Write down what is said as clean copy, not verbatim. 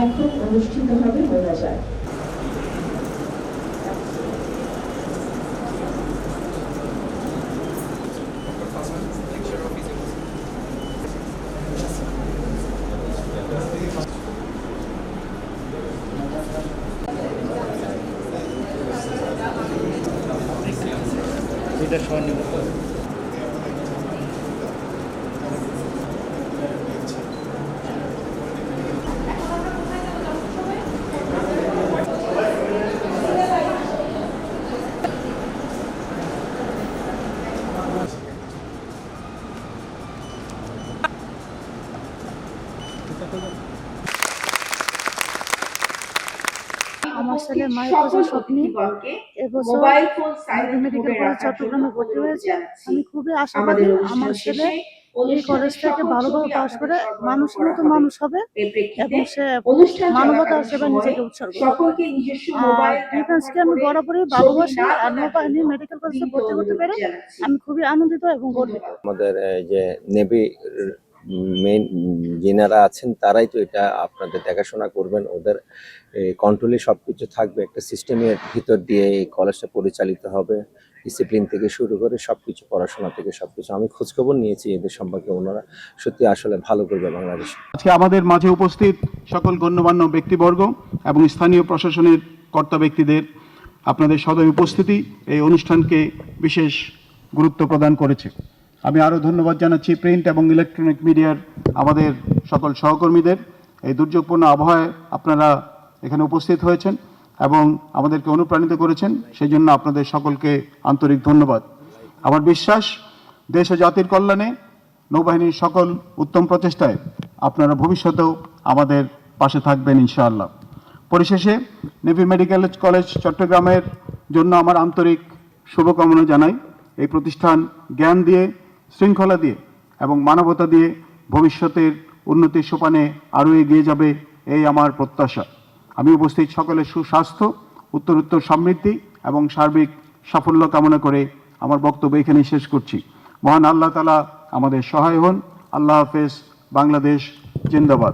এখন অনুষ্ঠিত হবে মোনাজাত। এটা স্বর্ণিম আমার ছেলে মায়ের কাছে স্বপ্নী এবছর মেডিকেল কলেজ চট্টগ্রামে ভর্তি হয়েছে। আমি খুবই আশাবাদী আমার ছেলে এই কলেজ থেকে ভালোভাবে পাশ করে মানুষের মতো মানুষ হবে এবং সে মানবতার সেবায় নিজেকে উৎসর্গ করবে। আর ডিফেন্সকে আমি বরাবরই ভালোবাসি আর নৌবাহিনী মেডিকেল কলেজে ভর্তি করতে পেরে আমি খুবই আনন্দিত এবং গর্বিত। আমাদের যে নেভি মেইন যিনারা আছেন তারাই তো এটা আপনাদের দেখাশোনা করবেন, ওদের কন্ট্রোলে সবকিছু থাকবে, একটা সিস্টেমের ভিতর দিয়ে এই কলেজটা পরিচালিত হবে, ডিসিপ্লিন থেকে শুরু করে সবকিছু, পড়াশোনা থেকে সবকিছু। আমি খোঁজখবর নিয়েছি এদের সম্পর্কে, ওনারা সত্যি আসলে ভালো করবে বাংলাদেশ। আজকে আমাদের মাঝে উপস্থিত সকল গণ্যমান্য ব্যক্তিবর্গ এবং স্থানীয় প্রশাসনের কর্তা ব্যক্তিদের আপনাদের সদয় উপস্থিতি এই অনুষ্ঠানকে বিশেষ গুরুত্ব প্রদান করেছে। আমি আরও ধন্যবাদ জানাচ্ছি প্রিন্ট এবং ইলেকট্রনিক মিডিয়ার আমাদের সকল সহকর্মীদের। এই দুর্যোগপূর্ণ আবহাওয়ায় আপনারা এখানে উপস্থিত হয়েছেন এবং আমাদেরকে অনুপ্রাণিত করেছেন, সেই জন্য আপনাদের সকলকে আন্তরিক ধন্যবাদ। আমার বিশ্বাস দেশ ও জাতির কল্যাণে নৌবাহিনীর সকল উত্তম প্রচেষ্টায় আপনারা ভবিষ্যতেও আমাদের পাশে থাকবেন ইনশাআল্লাহ। পরিশেষে নেভি মেডিকেল কলেজ চট্টগ্রামের জন্য আমার আন্তরিক শুভকামনা জানাই। এই প্রতিষ্ঠান জ্ঞান দিয়ে, শৃঙ্খলা দিয়ে এবং মানবতা দিয়ে ভবিষ্যতের উন্নতির সোপানে আরও এগিয়ে যাবে, এই আমার প্রত্যাশা। আমি উপস্থিত সকলের সুস্বাস্থ্য, উত্তরোত্তর সমৃদ্ধি এবং সার্বিক সাফল্য কামনা করে আমার বক্তব্য এখানেই শেষ করছি। মহান আল্লাহ তাআলা আমাদের সহায় হন। আল্লাহ হাফেজ। বাংলাদেশ জিন্দাবাদ।